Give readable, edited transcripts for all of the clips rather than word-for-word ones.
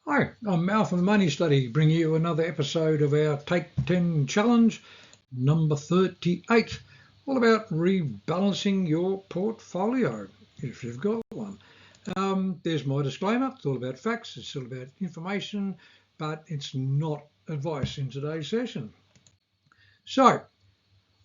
Hi, I'm Mal from the Money Study, bringing you another episode of our Take 10 Challenge, number 38, all about rebalancing your portfolio, if you've got one. There's my disclaimer, it's all about facts, it's all about information, but it's not advice in today's session. So,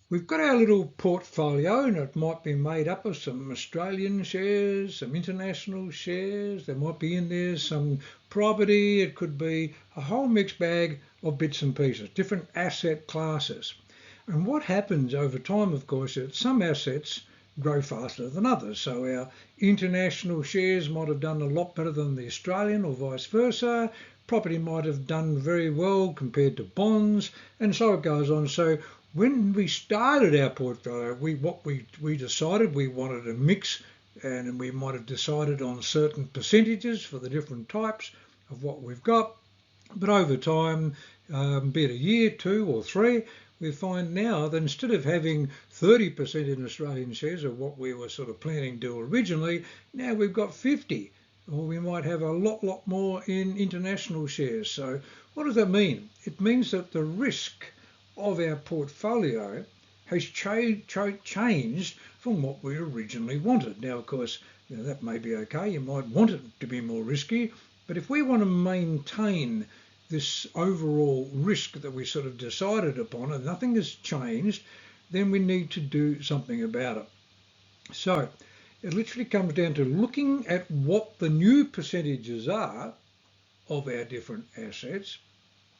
we've got our little portfolio, and it might be made up of some Australian shares, some international shares. There might be in there some property. It could be a whole mixed bag of bits and pieces, different asset classes. And what happens over time, of course, is that some assets grow faster than others. So our international shares might have done a lot better than the Australian, or vice versa. Property might have done very well compared to bonds, and so it goes on. So when we started our portfolio, we decided we wanted a mix, and we might have decided on certain percentages for the different types of what we've got. But over time, be it a year, 2 or 3, we find now that instead of having 30% in Australian shares of what we were sort of planning to do originally, now we've got 50, or we might have a lot more in international shares. So what does that mean? It means that the risk of our portfolio has changed from what we originally wanted. Now, of course, that may be okay. You might want it to be more risky, but if we want to maintain this overall risk that we sort of decided upon and nothing has changed, then we need to do something about it. So it literally comes down to looking at what the new percentages are of our different assets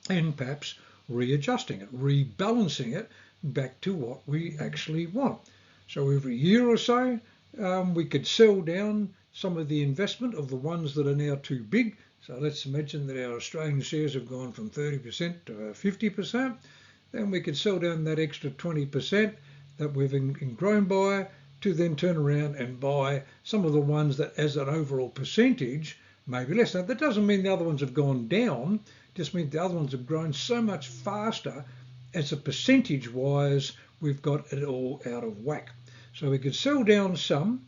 and perhaps readjusting it, rebalancing it back to what we actually want. So every year or so, we could sell down some of the investment of the ones that are now too big. So let's imagine that our Australian shares have gone from 30% to 50%. Then we could sell down that extra 20% that we've grown by to then turn around and buy some of the ones that as an overall percentage maybe less. Now that doesn't mean the other ones have gone down, just means the other ones have grown so much faster as a percentage wise we've got it all out of whack. So we could sell down some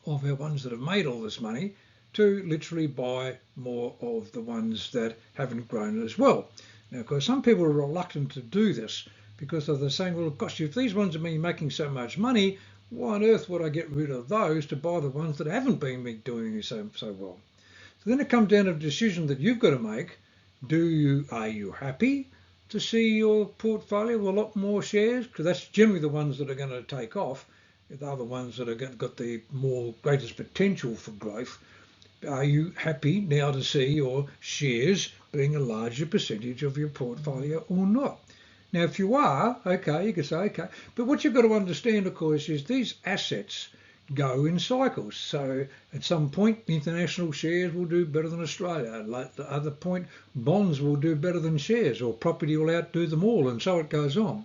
of our ones that have made all this money to literally buy more of the ones that haven't grown as well. Now, of course, some people are reluctant to do this because they're saying, well, gosh, if these ones have been making so much money, why on earth would I get rid of those to buy the ones that haven't been doing so well? So then it comes down to a decision that you've got to make. Are you happy to see your portfolio with a lot more shares? Because that's generally the ones that are going to take off. The other ones that have got the greatest potential for growth. Are you happy now to see your shares being a larger percentage of your portfolio or not? Now, if you are, okay, you can say, okay. But what you've got to understand, of course, is these assets go in cycles. So at some point, international shares will do better than Australia. At the other point, bonds will do better than shares, or property will outdo them all, and so it goes on.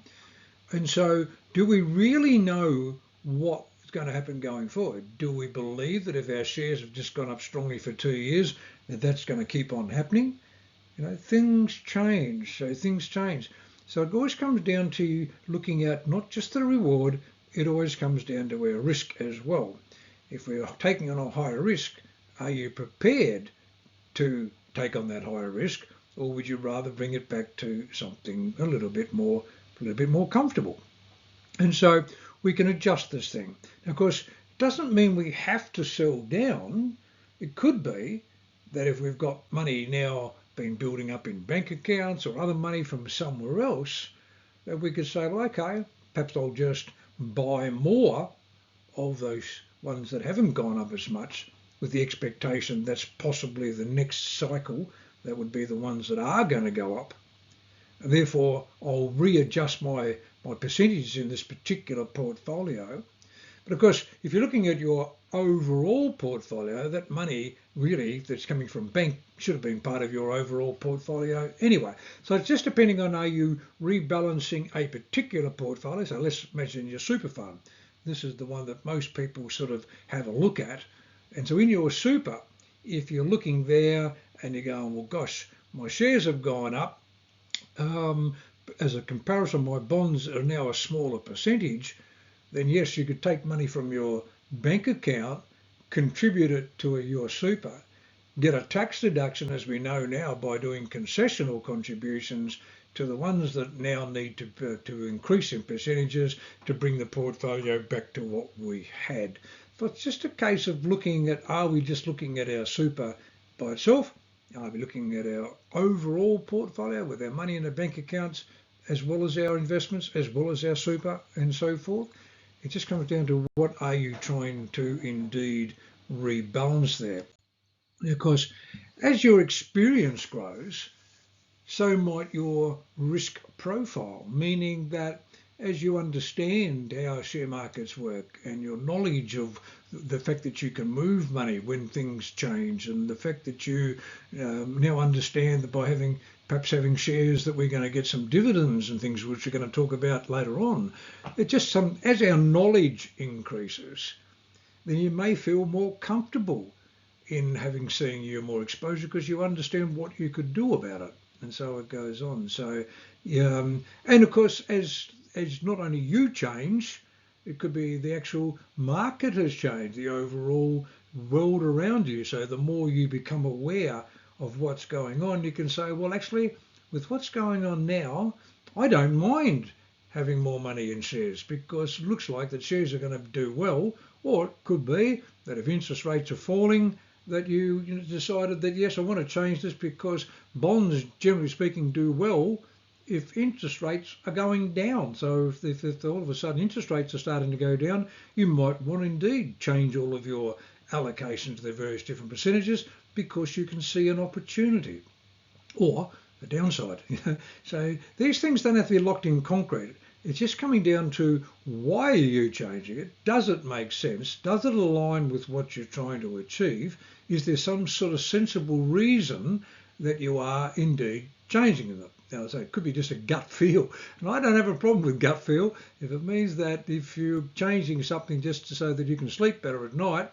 And so do we really know what is going to happen going forward? Do we believe that if our shares have just gone up strongly for 2 years, that that's going to keep on happening? Things change. So things change. So it always comes down to looking at not just the reward, it always comes down to our risk as well. If we're taking on a higher risk, are you prepared to take on that higher risk, or would you rather bring it back to something a little bit more comfortable? And so we can adjust this thing. Now, of course, it doesn't mean we have to sell down. It could be that if we've got money now been building up in bank accounts or other money from somewhere else, that we could say, well, okay, perhaps I'll just buy more of those ones that haven't gone up as much, with the expectation that's possibly the next cycle that would be the ones that are going to go up. And therefore, I'll readjust my percentages in this particular portfolio. But of course, if you're looking at your overall portfolio, that money really that's coming from bank should have been part of your overall portfolio anyway. So it's just depending on, are you rebalancing a particular portfolio? So let's imagine your super fund. This is the one that most people sort of have a look at. And so in your super, if you're looking there and you're going, well, gosh, my shares have gone up. As a comparison, my bonds are now a smaller percentage. Then yes, you could take money from your bank account, contribute it to your super, get a tax deduction, as we know now, by doing concessional contributions to the ones that now need to increase in percentages to bring the portfolio back to what we had. So it's just a case of looking at, are we just looking at our super by itself? Are we looking at our overall portfolio with our money in the bank accounts, as well as our investments, as well as our super and so forth? It just comes down to what are you trying to indeed rebalance there. Of course, as your experience grows, so might your risk profile, meaning that as you understand how share markets work and your knowledge of the fact that you can move money when things change, and the fact that you now understand that by perhaps having shares that we're going to get some dividends and things which we're going to talk about later on, it just as our knowledge increases, then you may feel more comfortable in having seen you more exposure because you understand what you could do about it, and so it goes on. So, and of course, as not only you change, it could be the actual market has changed, the overall world around you. So the more you become aware of what's going on, you can say, well, actually, with what's going on now, I don't mind having more money in shares because it looks like that shares are going to do well. Or it could be that if interest rates are falling, that you decided that, yes, I want to change this because bonds, generally speaking, do well if interest rates are going down. So if all of a sudden interest rates are starting to go down, you might want to indeed change all of your allocations to the various different percentages because you can see an opportunity or a downside. So these things don't have to be locked in concrete. It's just coming down to, why are you changing it? Does it make sense? Does it align with what you're trying to achieve? Is there some sort of sensible reason that you are indeed changing them? Now, so it could be just a gut feel. And I don't have a problem with gut feel. If it means that if you're changing something just so that you can sleep better at night,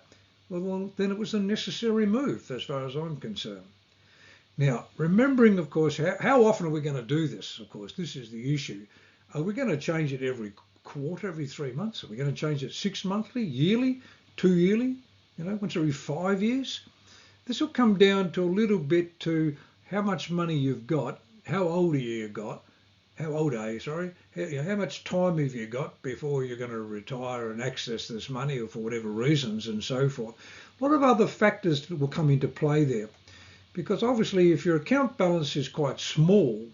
well, then it was a necessary move as far as I'm concerned. Now, remembering, of course, how often are we going to do this? Of course, this is the issue. Are we going to change it every quarter, every 3 months? Are we going to change it 6 monthly, yearly, 2 yearly, once every 5 years? This will come down to a little bit to how much money you've got, how old are you, how much time have you got before you're going to retire and access this money, or for whatever reasons and so forth. A lot of other factors will come into play there, because obviously if your account balance is quite small,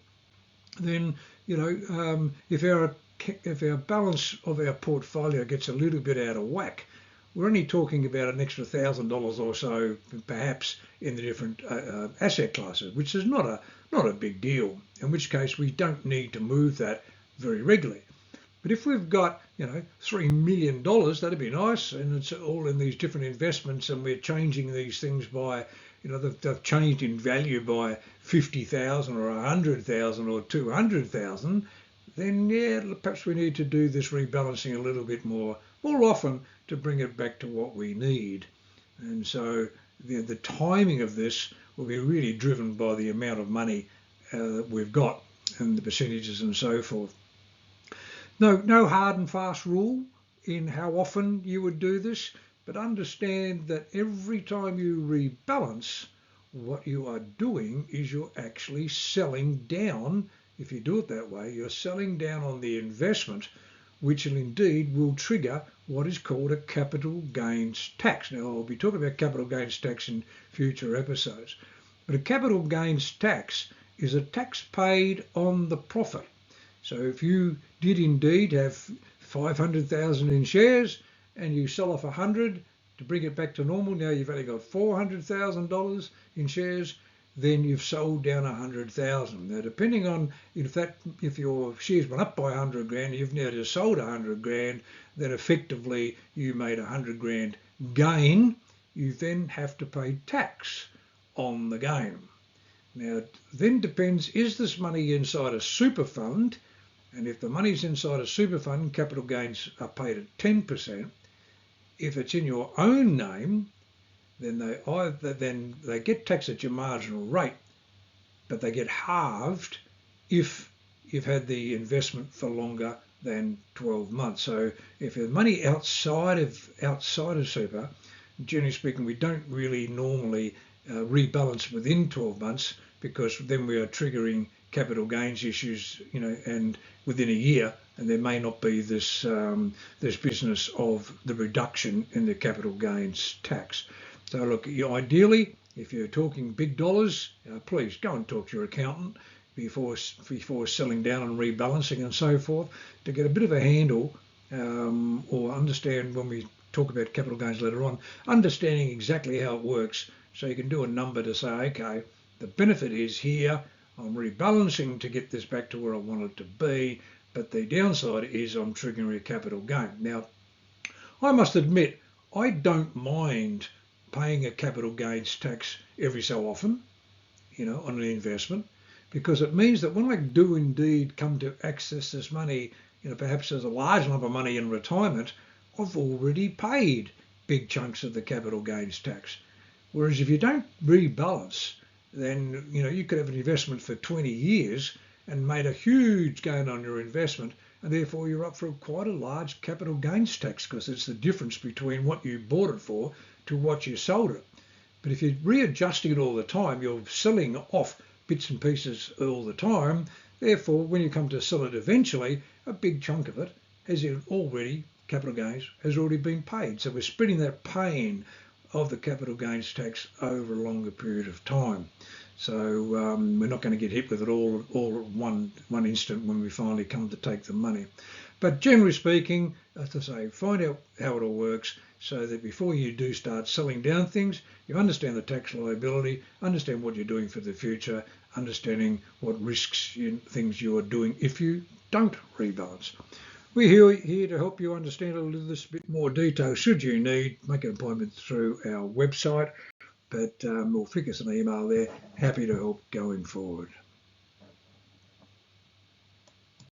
then if our balance of our portfolio gets a little bit out of whack, we're only talking about an extra $1,000 or so, perhaps, in the different asset classes, which is not a big deal. In which case, we don't need to move that very regularly. But if we've got $3 million, that'd be nice, and it's all in these different investments, and we're changing these things by they've changed in value by 50,000 or 100,000 or 200,000, then perhaps we need to do this rebalancing a little bit more often to bring it back to what we need. And so the timing of this will be really driven by the amount of money that we've got and the percentages and so forth. No hard and fast rule in how often you would do this. But understand that every time you rebalance, what you are doing is you're actually selling down. If you do it that way, you're selling down on the investment, which will trigger what is called a capital gains tax. Now, I'll be talking about capital gains tax in future episodes. But a capital gains tax is a tax paid on the profit. So if you did indeed have 500,000 in shares, and you sell off 100 to bring it back to normal, now you've only got $400,000 in shares, then you've sold down 100,000. Now, depending on if your shares went up by 100 grand, you've now just sold 100 grand, then effectively you made 100 grand gain. You then have to pay tax on the gain. Now, it then depends, is this money inside a super fund? And if the money's inside a super fund, capital gains are paid at 10%. If it's in your own name, then they get taxed at your marginal rate, but they get halved if you've had the investment for longer than 12 months. So if you have money outside of super, generally speaking, we don't really normally rebalance within 12 months, because then we are triggering capital gains issues, and within a year, and there may not be this business of the reduction in the capital gains tax. So look, ideally, if you're talking big dollars, please go and talk to your accountant before selling down and rebalancing and so forth, to get a bit of a handle, or understand when we talk about capital gains later on, understanding exactly how it works, so you can do a number to say, okay, the benefit is here, I'm rebalancing to get this back to where I want it to be, but the downside is I'm triggering a capital gain. Now, I must admit, I don't mind paying a capital gains tax every so often, on an investment, because it means that when I do indeed come to access this money, perhaps there's a large lump of money in retirement, I've already paid big chunks of the capital gains tax. Whereas if you don't rebalance, then you could have an investment for 20 years and made a huge gain on your investment, and therefore you're up for quite a large capital gains tax, because it's the difference between what you bought it for to what you sold it. But if you're readjusting it all the time, you're selling off bits and pieces all the time, therefore when you come to sell it eventually, a big chunk of it capital gains has already been paid. So we're spreading that pain of the capital gains tax over a longer period of time. So we're not going to get hit with it all at one instant when we finally come to take the money. But generally speaking, as I say, find out how it all works, so that before you do start selling down things, you understand the tax liability, understand what you're doing for the future, understanding what risks things you are doing if you don't rebalance. We're here to help you understand a little bit more detail. Should you need, make an appointment through our website, or flick us an email there. Happy to help going forward.